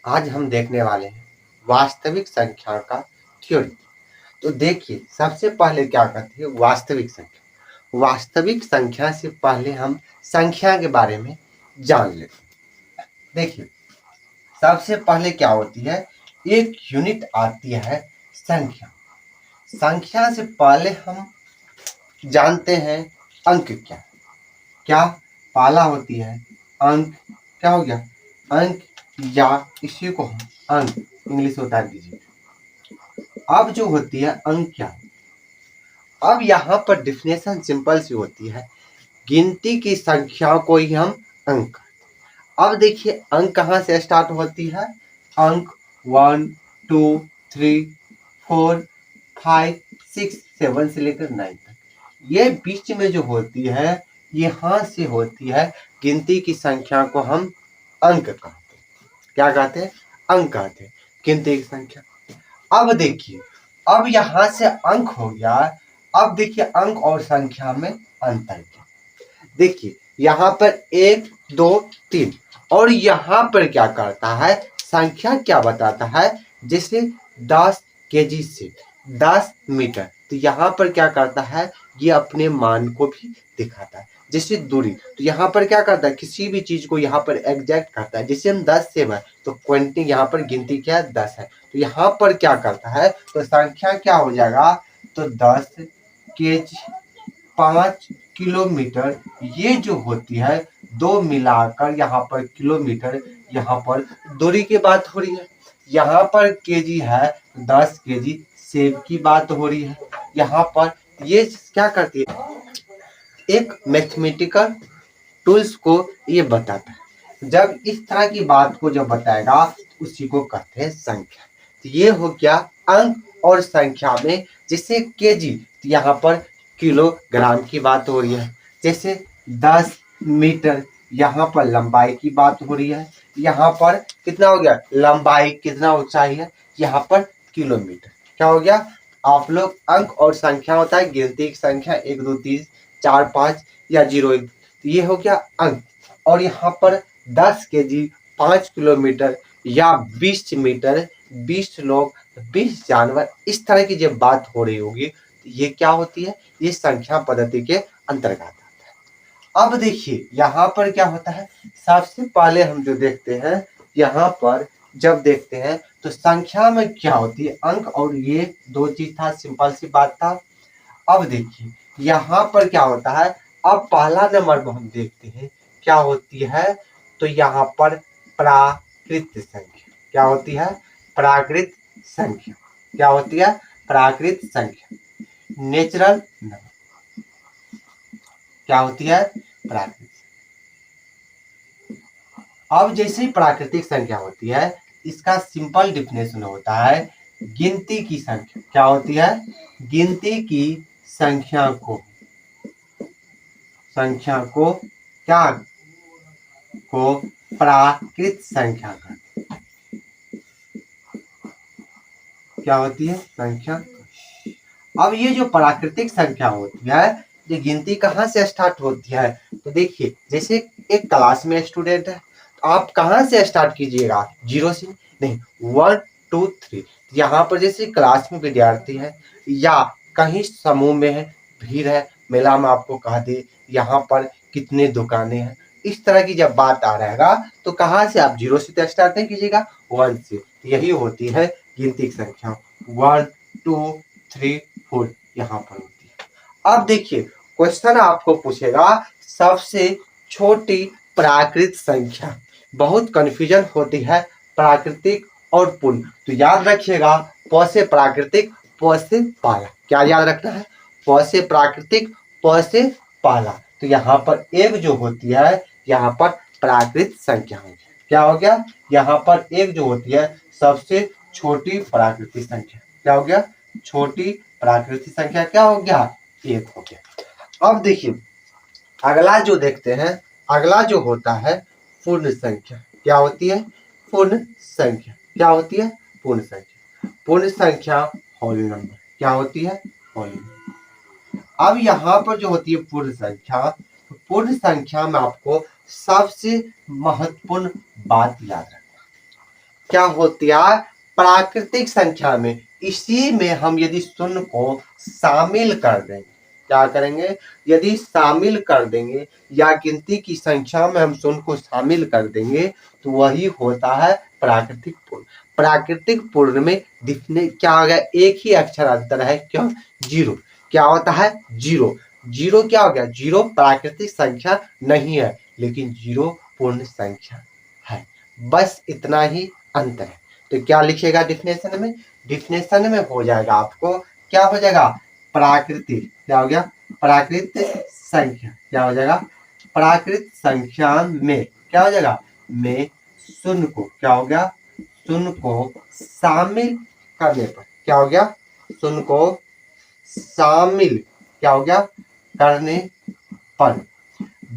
आज हम देखने वाले हैं वास्तविक संख्या का थ्योरी। तो देखिए, सबसे पहले क्या करते हैं वास्तविक संख्या। वास्तविक संख्या से पहले हम संख्या के बारे में जान लेते हैं। देखिए, सबसे पहले क्या होती है, एक यूनिट आती है संख्या। संख्या से पहले हम जानते हैं अंक क्या है। क्या पाला होती है अंक, क्या हो गया अंक, या इसी को हम अंक इंग्लिश में उतार दीजिए। अब जो होती है अंक क्या, अब यहाँ पर डिफिनेशन सिंपल सी होती है, गिनती की संख्या को ही हम अंक। अब देखिए अंक कहाँ से स्टार्ट होती है, अंक 1 2 3 4 5 6 7 से लेकर 9 तक। ये बीच में जो होती है, यहाँ से होती है गिनती की संख्या को हम अंक कहते हैं। क्या कहते हैं, अंक कहते हैं गिनती की संख्या। अब देखिए, अब यहाँ से अंक हो गया। अब देखिए अंक और संख्या में अंतर क्या, देखिए यहाँ पर 1 2 3 और यहाँ पर क्या करता है, संख्या क्या बताता है, जैसे 10 केजी से 10 मीटर, तो यहाँ पर क्या करता है, ये अपने मान को भी दिखाता है। जैसे दूरी, तो यहाँ पर क्या करता है, किसी भी चीज को यहाँ पर एग्जैक्ट करता है। जैसे हम 10 से है तो क्वांटिटी यहाँ पर गिनती क्या है 10 है, तो यहाँ पर क्या करता है, तो संख्या क्या हो जाएगा, तो 10 केजी 5 किलोमीटर। ये जो होती है दो मिलाकर यहाँ पर किलोमीटर, यहाँ पर दूरी की बात हो रही है। यहाँ पर केजी है 10 केजी सेब की बात हो रही है। यहाँ पर ये क्या करती है, एक मैथमेटिकल टूल्स को ये बताता है। जब इस तरह की बात को जब बताएगा उसी को कहते हैं संख्या। तो ये हो गया अंक और संख्या में। जैसे केजी, तो यहाँ पर किलोग्राम की बात हो रही है। जैसे 10 मीटर, यहाँ पर लंबाई की बात हो रही है। यहाँ पर कितना हो गया, लंबाई कितना ऊंचाई है, यहाँ पर किलोमीटर। क्या हो गया, आप लोग अंक और संख्या होता है गिनती की संख्या 1 2 3 4 5 या 0 1, ये हो गया अंक। और यहाँ पर 10 केजी 5 किलोमीटर या 20 मीटर 20 लोग 20 जानवर, इस तरह की जब बात हो रही होगी तो ये क्या होती है, ये संख्या पद्धति के अंतर्गत आता है। अब देखिए यहाँ पर क्या होता है, सबसे पहले हम जो देखते हैं यहाँ पर जब देखते हैं तो संख्या में क्या होती है, अंक और ये दो चीज था, सिंपल सी बात था। अब देखिए यहाँ पर क्या होता है, अब पहला नंबर को हम देखते हैं क्या होती है, तो यहाँ पर प्राकृत संख्या। क्या होती है, प्राकृत संख्या। क्या होती है, प्राकृत संख्या, नेचुरल नंबर। क्या होती है, प्राकृत। अब जैसे ही प्राकृतिक संख्या होती है, इसका सिंपल डिफिनेशन होता है गिनती की संख्या। क्या होती है, गिनती की संख्या को क्या को प्राकृत संख्या कहते हैं। क्या होती है, संख्या। अब ये जो प्राकृतिक संख्या होती है, ये गिनती कहाँ से स्टार्ट होती है, तो देखिए जैसे एक क्लास में स्टूडेंट है, तो आप कहाँ से स्टार्ट कीजिएगा, 0 से नहीं, 1 2 3। यहाँ पर जैसे क्लास में विद्यार्थी है या कहीं समूह में है, भीड़ है, मेला में आपको कह दे यहाँ पर कितने दुकानें हैं, इस तरह की जब बात आ रहेगा तो कहाँ से आप 0 से तो स्टार्ट नहीं कीजिएगा, 1 से। यही होती है गिनती की संख्या, 1 2 3 4 यहाँ पर होती है। अब देखिए क्वेश्चन आपको पूछेगा सबसे छोटी प्राकृत संख्या। बहुत कंफ्यूजन होती है प्राकृतिक और पूर्ण, तो याद रखिएगा प से प्राकृतिक प से पाला। क्या याद रखना है, प से प्राकृतिक प से पाला। तो यहाँ पर एक जो होती है, यहाँ पर प्राकृत संख्या हो गया। क्या हो गया, यहाँ पर एक जो होती है सबसे छोटी प्राकृतिक संख्या। क्या हो गया, छोटी प्राकृतिक संख्या क्या हो गया, एक हो गया। अब देखिए अगला जो देखते हैं, अगला जो होता है पूर्ण संख्या। क्या होती है, पूर्ण संख्या। क्या होती है, पूर्ण संख्या। पूर्ण संख्या होल नंबर। क्या होती है, होल नंबर। अब यहाँ पर जो होती है पूर्ण संख्या, तो पूर्ण संख्या में आपको सबसे महत्वपूर्ण बात याद रखना, क्या होती है प्राकृतिक संख्या में, इसी में हम यदि शून्य को शामिल कर देंगे, क्या करेंगे, यदि शामिल कर देंगे या गिनती की संख्या में हम शून्य को शामिल कर देंगे तो वही होता है प्राकृतिक पूर्ण। प्राकृतिक पूर्ण में क्या हो गया, एक ही अक्षर अंतर है, क्यों, जीरो। क्या होता है, जीरो। जीरो क्या हो गया, जीरो प्राकृतिक संख्या नहीं है, लेकिन जीरो पूर्ण संख्या है, बस इतना ही अंतर है। तो क्या लिखिएगा डिफिनेशन में, डिफिनेशन में हो जाएगा आपको, क्या हो जाएगा, प्राकृतिक, क्या हो गया, प्राकृत संख्या, क्या हो जाएगा, प्राकृत संख्या में, क्या हो जाएगा, में शून्य को, क्या हो गया, शून्य को शामिल करने पर, क्या हो गया, शून्य को शामिल, क्या हो गया, करने पर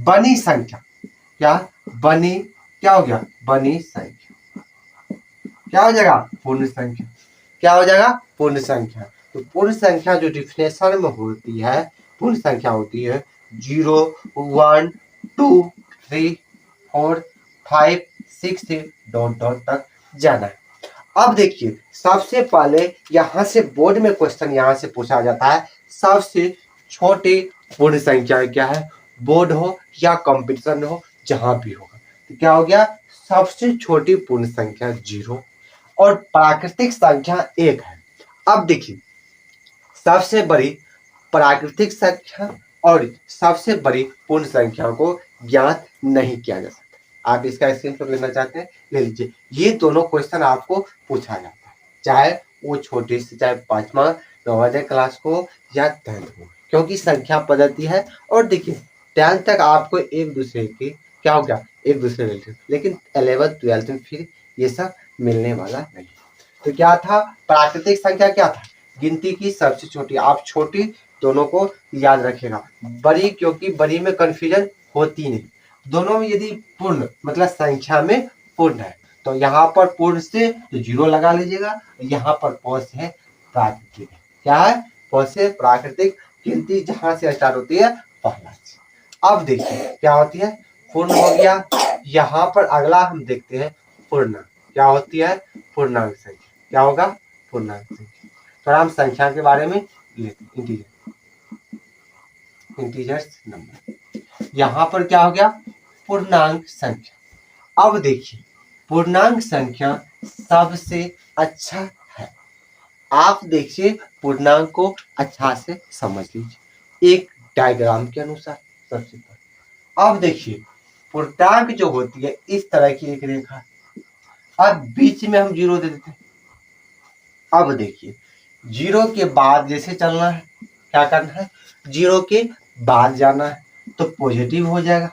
बनी संख्या, क्या बनी, क्या हो गया, बनी संख्या, क्या हो जाएगा, पूर्ण संख्या, क्या हो जाएगा, पूर्ण संख्या। तो पूर्ण संख्या जो डिफिनेशन में होती है, पूर्ण संख्या होती है 0 1 2 3 4 5 6 डॉट डॉट तक जाना है। अब देखिए सबसे पहले यहाँ से बोर्ड में क्वेश्चन यहाँ से पूछा जाता है, सबसे छोटी पूर्ण संख्या क्या है, बोर्ड हो या कंपटीशन हो जहां भी होगा, तो क्या हो गया, सबसे छोटी पूर्ण संख्या 0 और प्राकृतिक संख्या 1 है। अब देखिए सबसे बड़ी प्राकृतिक संख्या और सबसे बड़ी पूर्ण संख्या को ज्ञात नहीं किया जा सकता। आप इसका स्क्रीनशॉट लेना चाहते हैं ले लीजिए, ये दोनों क्वेश्चन आपको पूछा जाता है, चाहे वो छोटी से, चाहे 5वां 9वीं क्लास को या 10th को, क्योंकि संख्या पद्धति है। और देखिए 10th तक आपको एक दूसरे की, क्या हो गया, एक दूसरे रिलेटेड, लेकिन 11th 12th में फिर ये सब मिलने वाला नहीं। तो क्या था, प्राकृतिक संख्या क्या था, गिनती की सबसे छोटी, आप छोटी दोनों को याद रखेगा, बड़ी क्योंकि बड़ी में कंफ्यूजन होती नहीं, दोनों में यदि पूर्ण मतलब संख्या में पूर्ण है तो यहाँ पर पूर्ण से तो 0 लगा लीजिएगा, यहाँ पर पौष है प्राकृतिक है, क्या है, पौष से प्राकृतिक, गिनती जहां से स्टार्ट होती है पहला। अब देखिए क्या होती है, पूर्ण हो गया, यहाँ पर अगला हम देखते हैं पूर्णांक, क्या होती है, पूर्णांक संख्या, क्या होगा, पूर्णांक संख्या। थोड़ा हम संख्या के बारे में लेते हैं, इंटीजर्स नंबर, यहाँ पर क्या हो गया, पूर्णांक संख्या। अब देखिए पूर्णांक संख्या सबसे अच्छा है, आप देखिए पूर्णांक को अच्छा से समझ लीजिए एक डायग्राम के अनुसार। सबसे पहले अब देखिए पूर्णांक जो होती है इस तरह की एक रेखा, अब बीच में हम 0 दे देते हैं। अब देखिए 0 के बाद जैसे चलना है, क्या करना है, 0 के बाद जाना है तो पॉजिटिव हो जाएगा।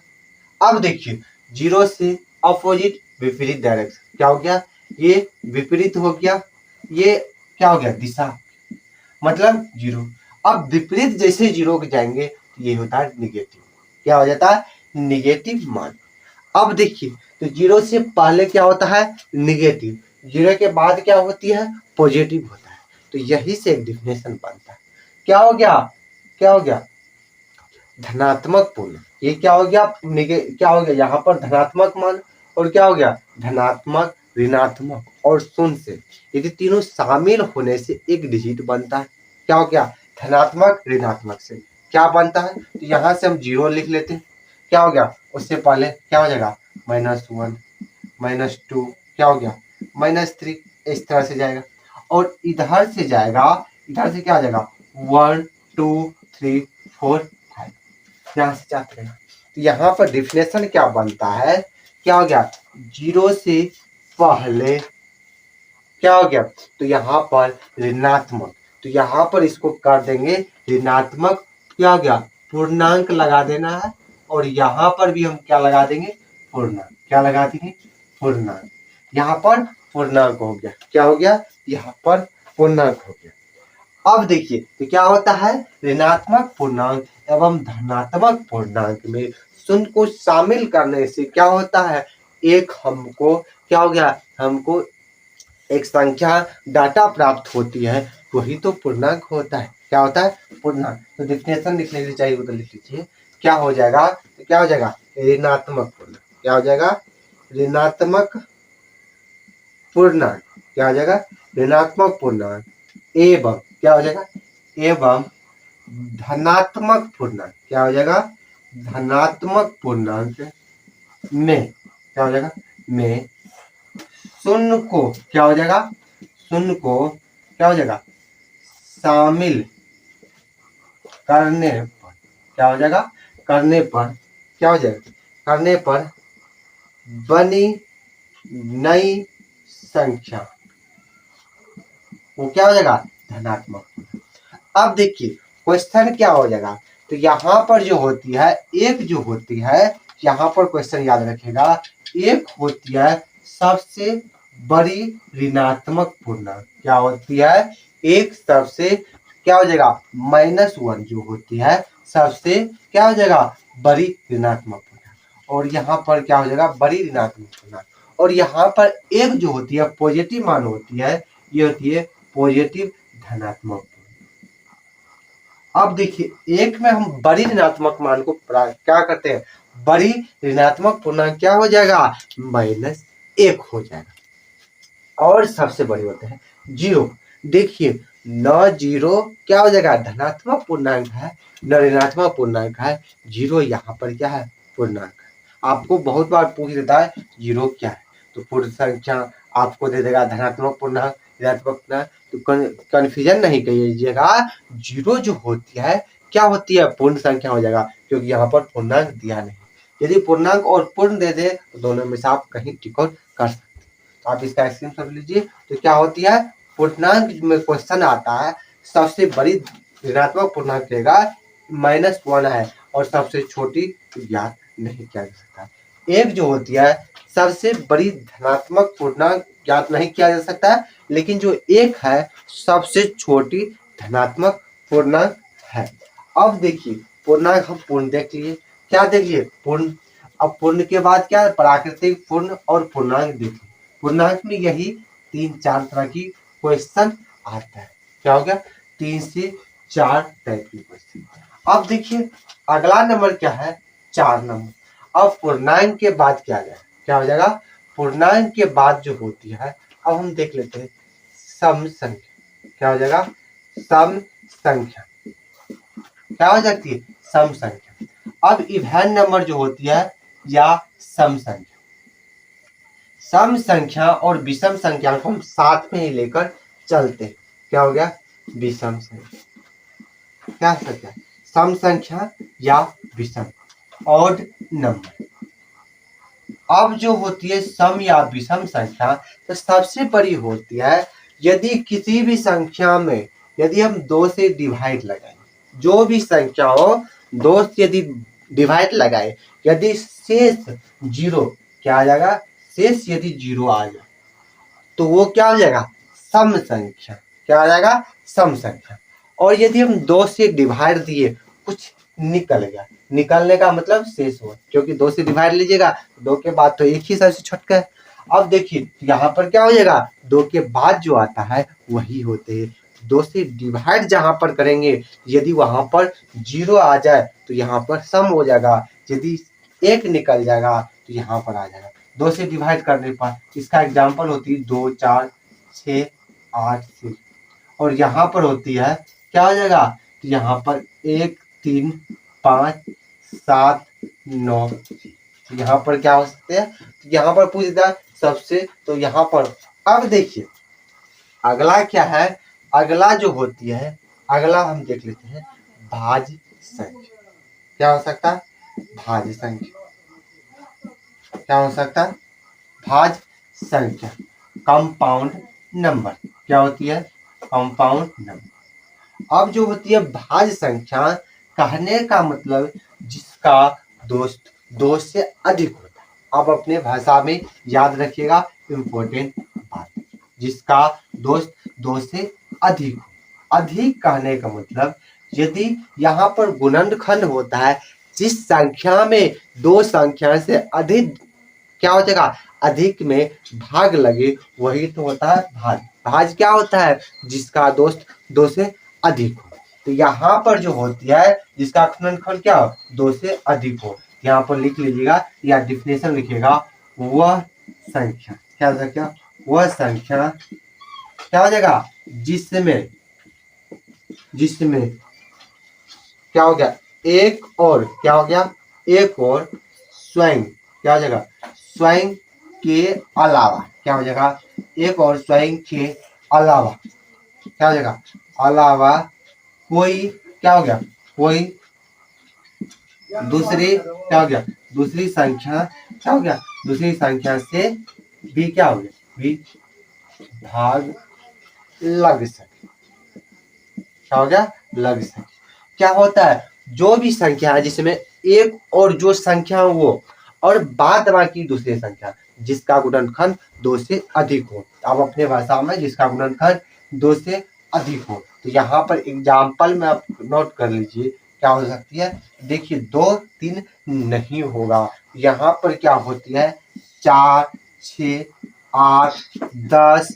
अब देखिए 0 से अपोजिट विपरीत डायरेक्शन, क्या हो गया, ये विपरीत हो गया, ये क्या हो गया, दिशा, मतलब 0। अब विपरीत जैसे 0 के जाएंगे तो ये होता है निगेटिव, क्या हो जाता है, निगेटिव मान। अब देखिए तो 0 से पहले क्या होता है, निगेटिव, 0 के बाद क्या होती है, पॉजिटिव होता है। तो यही से एक डिफिनेशन बनता है, क्या हो गया, क्या हो गया, धनात्मक पूर्ण, ये क्या हो गया, क्या हो गया, यहाँ पर धनात्मक मान, और क्या हो गया, धनात्मक, ऋणात्मक और शून्य से यदि तीनों शामिल होने से एक डिजिट बनता है, क्या हो गया, धनात्मक ऋणात्मक से क्या बनता है, तो यहाँ से हम 0 लिख लेते हैं, क्या हो गया, उससे पहले क्या हो जाएगा, -1 -2, क्या हो गया, -3, इस तरह से जाएगा, और इधर से जाएगा, इधर से क्या आ जाएगा, 1 2 3 4 5, यहाँ से जाते हैं। तो यहाँ पर डिफिनेशन क्या बनता है, क्या हो गया, 0 से पहले क्या हो गया, तो यहाँ पर ऋणात्मक, तो यहाँ पर इसको कर देंगे ऋणात्मक, क्या हो गया, पूर्णांक लगा देना है, और यहाँ पर भी हम क्या लगा देंगे, पूर्णांक, क्या लगा देंगे, पूर्णांक, यहाँ पर पूर्णांक हो गया, क्या हो गया, यहाँ पर पूर्णांक हो गया। अब देखिए तो क्या होता है, ऋणात्मक पूर्णांक एवं धनात्मक पूर्णांक में शून्य को शामिल करने से क्या होता है, एक हमको क्या हो गया, हमको एक संख्या डाटा प्राप्त होती है, वही तो पूर्णांक होता है, क्या होता है, पूर्णांक। तो डिफिनेशन लिख लीजिए, चाहिए तो लिख लीजिए, क्या हो जाएगा, तो क्या हो जाएगा, ऋणात्मक पूर्णांक, क्या हो जाएगा, ऋणात्मक पूर्णांक क्या हो जाएगा, ऋणात्मक पूर्णांक, एवं क्या हो जाएगा, एवं धनात्मक पूर्णांक क्या हो जाएगा, धनात्मक पूर्णांक में क्या हो जाएगा, में शून्य को क्या हो जाएगा, शून्य को क्या हो जाएगा, शामिल करने पर क्या हो जाएगा, करने पर क्या हो जाएगा, करने पर बनी नई संख्या वो क्या हो जाएगा, धनात्मक। अब देखिए क्वेश्चन क्या हो जाएगा, तो यहाँ पर जो होती है एक जो होती है, यहाँ पर क्वेश्चन याद रखेगा, एक होती है सबसे बड़ी ऋणात्मक पूर्णांक, क्या होती है, एक सबसे क्या हो जाएगा, -1 जो होती है सबसे क्या हो जाएगा, बड़ी ऋणात्मक पूर्णांक, और यहाँ पर क्या हो जाएगा, बड़ी ऋणात्मक पूर्णांक, और यहाँ पर एक जो होती है पॉजिटिव मान होती है, ये होती है पॉजिटिव धनात्मक। अब देखिए एक में हम बड़ी ऋणात्मक मान को क्या करते हैं, बड़ी ऋणात्मक पूर्णांक क्या हो जाएगा, -1 हो जाएगा, और सबसे बड़ी होते हैं 0। देखिए न 0 क्या हो जाएगा, धनात्मक पूर्णांक है, न ऋणात्मक पूर्णांक है, 0 यहाँ पर क्या है, पूर्णांक है। आपको बहुत बार पूछ देता है 0 क्या है, तो पूर्ण संख्या आपको दे देगा धनात्मक पूर्णांक, ऋणात्मक पूर्णांक, तो कन्फ्यूजन नहीं कीजिएगा, 0 जो होती है क्या होती है, पूर्ण संख्या हो जाएगा, क्योंकि यहाँ पर पूर्णांक दिया नहीं। यदि पूर्णांक और पूर्ण दे दे तो दोनों में से आप कहीं टिक आउट कर सकते हैं। तो आप इसका स्क्रीनशॉट लीजिए, तो क्या होती है, पूर्णांक में क्वेश्चन आता है सबसे बड़ी ऋणात्मक पूर्णांक रहेगा -1 है, और सबसे छोटी ज्ञात नहीं किया जा सकता। एक जो होती है सबसे बड़ी धनात्मक पूर्णांक ज्ञात नहीं किया जा सकता है, लेकिन जो एक है सबसे छोटी धनात्मक पूर्णांक है। अब देखिए पूर्णांक हम पूर्ण देख लिए, क्या देख लिए, पूर्ण। अब पूर्ण के बाद क्या है, प्राकृतिक पूर्ण और पूर्णांक देखिए। पूर्णांक में यही 3-4 तरह की क्वेश्चन आता है, क्या हो गया, 3 से 4 टाइप की क्वेश्चन। अब देखिए अगला नंबर क्या है, 4 नंबर। अब पूर्णांक के बाद क्या जाए, क्या हो जाएगा, पूर्णांक के बाद जो होती है, अब हम देख लेते हैं सम संख्या, क्या हो जाएगा, सम संख्या क्या हो जाती है, सम संख्या। अब इवन नंबर जो होती है या सम संख्या, सम संख्या और विषम संख्या को हम साथ में ही लेकर चलते हैं, क्या हो गया, विषम संख्या, क्या संख्या, सम संख्या या विषम, ऑड नंबर। अब जो होती है सम या विषम संख्या, तो सबसे बड़ी होती है यदि किसी भी संख्या में यदि हम 2 से डिवाइड लगाएं, जो भी संख्या हो 2 से यदि डिवाइड लगाए, यदि शेष 0 क्या आ जाएगा, शेष यदि 0 आ जाए तो वो क्या हो जाएगा, सम संख्या, क्या आ जाएगा, सम संख्या। और यदि हम 2 से डिवाइड दिए, कुछ निकल गया, निकलने का मतलब शेष हुआ, क्योंकि 2 से डिवाइड लीजिएगा 2 के बाद तो एक ही सबसे छोटका है। अब देखिए यहाँ पर क्या हो जाएगा, 2 के बाद जो आता है वही होते हैं। 2 से डिवाइड जहां पर करेंगे, यदि वहां पर 0 आ जाए तो यहाँ पर सम हो जाएगा, यदि 1 निकल जाएगा तो यहाँ पर आ जाएगा 2 से डिवाइड करने पर। इसका एग्जाम्पल होती है 2, 4, 6, 8, 6, और यहाँ पर होती है क्या हो जाएगा, तो यहाँ पर 1, 3, 5, 7, 9, यहाँ पर क्या हो सकते हैं, तो यहाँ पर पूछता है सबसे, तो यहाँ पर। अब देखिए अगला क्या है, अगला जो होती है, अगला हम देख लेते हैं भाज्य संख्या, क्या हो सकता है, भाज्य संख्या, क्या हो सकता है, भाज्य संख्या, कंपाउंड नंबर, क्या होती है, कंपाउंड नंबर। अब जो होती है भाज्य संख्या, कहने का मतलब जिसका दोस्त 2 से अधिक होता है। अब अपने भाषा में याद रखिएगा इंपॉर्टेंट बात, जिसका दोस्त 2 से अधिक हो। अधिक कहने का मतलब यदि यहाँ पर गुणनखंड होता है, जिस संख्या में 2 संख्या से अधिक क्या हो जाएगा, अधिक में भाग लगे, वही तो होता है भाज्य। भाज्य क्या होता है, जिसका दोस्त 2 से अधिक हो। तो यहाँ पर जो होती है जिसका गुणनखंड क्या हो, 2 से अधिक हो, यहाँ पर लिख लीजिएगा या डिफिनेशन लिखिएगा, वह संख्या, क्या संख्या, वह संख्या क्या हो जाएगा जिसमें क्या हो गया एक और क्या हो गया एक और स्वयं क्या हो जाएगा स्वयं के अलावा क्या हो जाएगा एक और स्वयं के अलावा क्या हो जाएगा अलावा कोई क्या हो गया कोई दूसरी क्या हो गया दूसरी संख्या क्या हो गया दूसरी संख्या से भी क्या हो गया भी भाग लग सके क्या हो गया लग सके क्या होता है जो भी संख्या है जिसमें एक और जो संख्या हो वो और बाद बाकी दूसरी संख्या जिसका गुणनखंड 2 से अधिक हो। अब अपने भाषा में जिसका गुणनखंड 2 से अधिक हो तो यहाँ पर एग्जाम्पल में आप नोट कर लीजिए क्या हो सकती है। देखिए 2 3 नहीं होगा यहाँ पर क्या होती है 4 6 8 10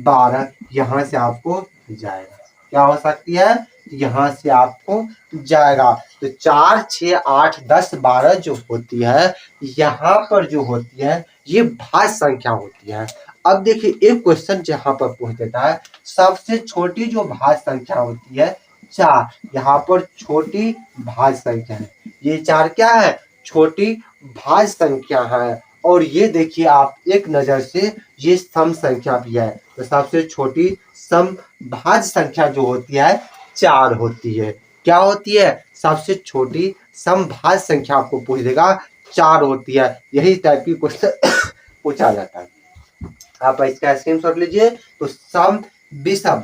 12 यहाँ से आपको जाएगा क्या हो सकती है यहाँ से आपको जाएगा तो 4 6 8 10 12 जो होती है यहाँ पर जो होती है ये भाज्य संख्या होती है। अब देखिए एक क्वेश्चन यहाँ पर पूछ देता है सबसे छोटी जो भाज्य संख्या होती है 4 यहाँ पर छोटी भाज्य संख्या है ये 4 क्या है छोटी भाज्य संख्या है और ये देखिए आप एक नजर से ये सम संख्या भी है तो सबसे छोटी सम भाज्य संख्या जो होती है 4 होती है। क्या होती है सबसे छोटी सम भाज्य संख्या आपको पूछ देगा 4 होती है यही टाइप की क्वेश्चन पूछा जाता है। आप इसका स्क्रीनशॉट लीजिए तो सम विषम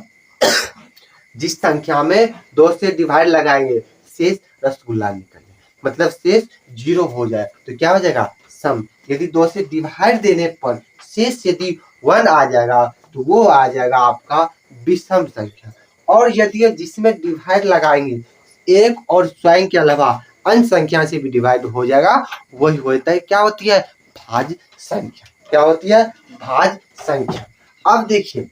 जिस संख्या में 2 से डिवाइड लगाएंगे शेष रसगुल्ला निकले मतलब शेष 0 हो जाए तो क्या हो जाएगा सम। यदि 2 से डिवाइड देने पर शेष यदि 1 आ जाएगा तो वो आ जाएगा आपका विषम संख्या और यदि जिसमें डिवाइड लगाएंगे एक और स्वयं के अलावा अन्य संख्या से भी डिवाइड हो जाएगा वही होता है क्या होती है भाज्य संख्या। क्या होती है भाज्य संख्या। अब देखिए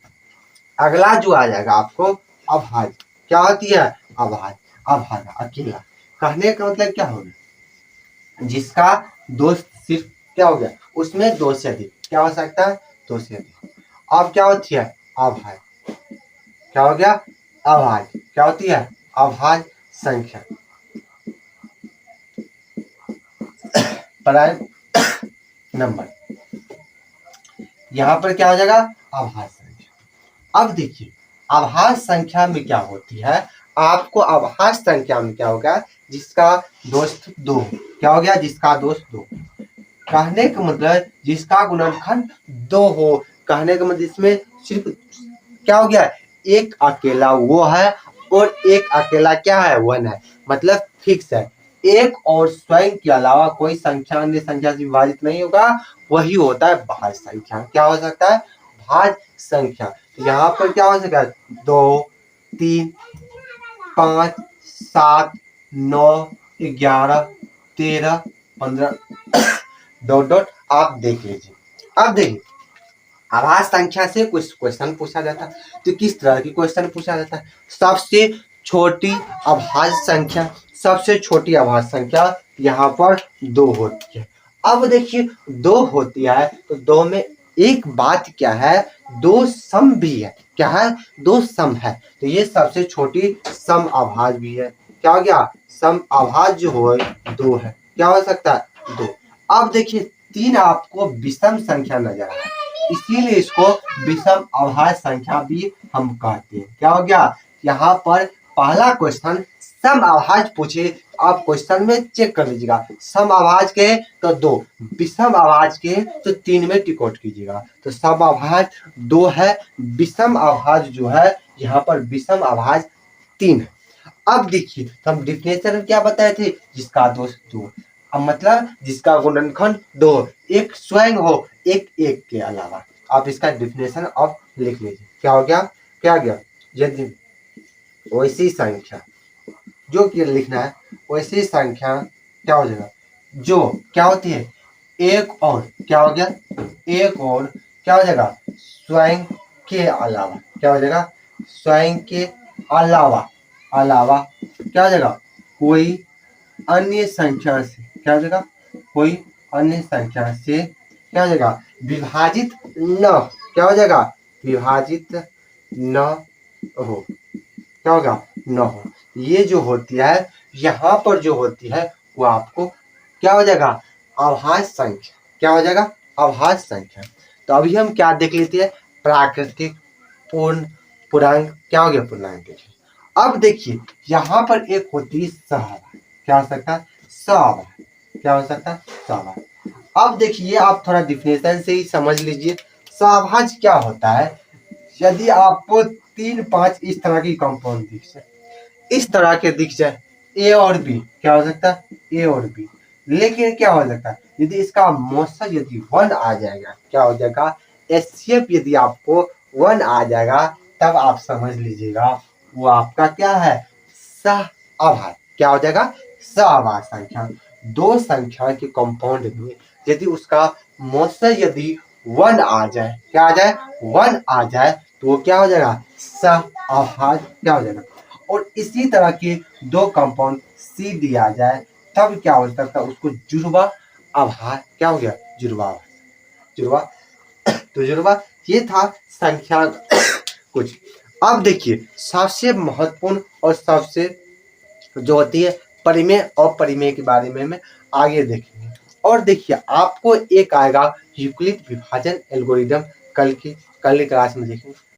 अगला जो आ जाएगा आपको अभाज्य। क्या होती है अभाज्य अभाज्य अकेला कहने का मतलब क्या होगा जिसका दोस्त सिर्फ क्या हो गया उसमें 2 से अधिक क्या हो सकता है 2 से अधिक। अब क्या होती है अभाज्य क्या हो गया अभाज्य क्या होती है अभाज्य संख्या प्राइम नंबर यहाँ पर क्या हो जाएगा अभाज्य संख्या। अब देखिए अभाज्य संख्या में क्या होती है आपको अभाज्य संख्या में क्या होगा जिसका दोस्त 2 क्या हो गया जिसका दोस्त 2 कहने का मतलब जिसका गुणनखंड 2 हो कहने का मतलब इसमें सिर्फ क्या हो गया एक अकेला वो है और एक अकेला क्या है 1 है मतलब फिक्स है एक और स्वयं के अलावा कोई संख्या अन्य संख्या से विभाजित नहीं होगा वही होता है भाज्य संख्या। क्या हो सकता है भाज्य संख्या। तो यहाँ पर क्या हो सकता है 2 3 5 7 9 11 13 15 डॉट डॉट आप देख लीजिए। अब देखिए अभाज्य संख्या से कुछ क्वेश्चन पूछा जाता है तो किस तरह की क्वेश्चन पूछा जाता है सबसे छोटी अभाज्य संख्या सबसे छोटी अभाज्य संख्या यहाँ पर 2 होती है। अब देखिए 2 होती है तो 2 में एक बात क्या है 2 सम भी है क्या है 2 सम है तो ये सबसे छोटी सम अभाज्य भी है। क्या हो गया सम अभाज्य जो हो 2 है क्या हो सकता है 2। अब देखिए 3 आपको विषम संख्या नजर आ रहा है इसीलिए इसको विषम अभाज्य संख्या भी हम कहते हैं। क्या हो गया यहाँ पर पहला क्वेश्चन सम अभाज्य पूछे आप क्वेश्चन में चेक कर लीजिएगा सम अभाज्य के तो 2 विषम अभाज्य के तो 3 में टिक आउट कीजिएगा तो सम अभाज्य 2 है विषम अभाज्य जो है यहाँ पर विषम अभाज्य 3 है। अब देखिए तो हम डिफिनेशन क्या बताए थे जिसका दोस्त 2 अब मतलब जिसका गुणनखंड 2 एक स्वयं हो एक एक के अलावा। आप इसका डिफिनेशन अब लिख लीजिए क्या हो गया क्या गया यदि वैसी संख्या जो कि लिखना है वैसी संख्या क्या हो जाएगा जो क्या होती है एक और क्या हो गया एक और क्या हो जाएगा स्वयं के अलावा क्या हो जाएगा स्वयं के अलावा अलावा क्या हो जाएगा कोई अन्य संख्या से क्या हो जाएगा कोई अन्य संख्या से क्या हो जाएगा विभाजित न क्या हो जाएगा, विभाजित न हो, क्या होगा, न हो। ये जो होती है यहाँ पर जो होती है वो आपको क्या हो जाएगा, अभाज्य संख्या, क्या हो जाएगा, अभाज्य संख्या। तो अभी हम क्या देख लेते हैं, प्राकृतिक, पूर्ण, पूर्णांक, क्या हो गया, पूर्णांक देखिए। अब देखिए यहाँ पर एक होती है सहभाज्य, क्या हो सकता है, सहभाज्य, क्या हो सकता है, सहभाज्य। अब देखिए आप थोड़ा डिफिनेशन से ही समझ लीजिए, सहभाज्य क्या होता है, यदि आपको 3 5 इस तरह की कंपाउंड दिख जाए, इस तरह के दिख जाए, ए और बी, क्या हो सकता है, ए और बी, लेकिन क्या हो सकता है, यदि इसका मौसम यदि 1 आ जाएगा, क्या हो जाएगा, एचसीएफ यदि आपको 1 आ जाएगा, तब आप समझ लीजिएगा वो आपका क्या है, सहअभाज्य, क्या हो जाएगा, सहअभाज्य संख्या। दो संख्या के कंपाउंड में यदि उसका मौसम यदि 1 आ जाए, क्या आ जाए, 1 आ जाए, तो वो क्या हो जाएगा, सहअभाज्य, क्या हो जाएगा। और इसी तरह के दो कंपाउंड सी दिया जाए, तब क्या हो सकता है, उसको जुड़वा अभाज्य, क्या हो गया, जुड़वा अभाज्य, जुड़वा। तो जुड़वा ये था संख्या कुछ। अब देखिए सबसे महत्वपूर्ण और सबसे जो होती है परिमेय और परिमेय के बारे में आगे देखेंगे। और देखिए आपको एक आएगा यूक्लिड विभाजन एल्गोरिदम, कल की क्लास में देखेंगे।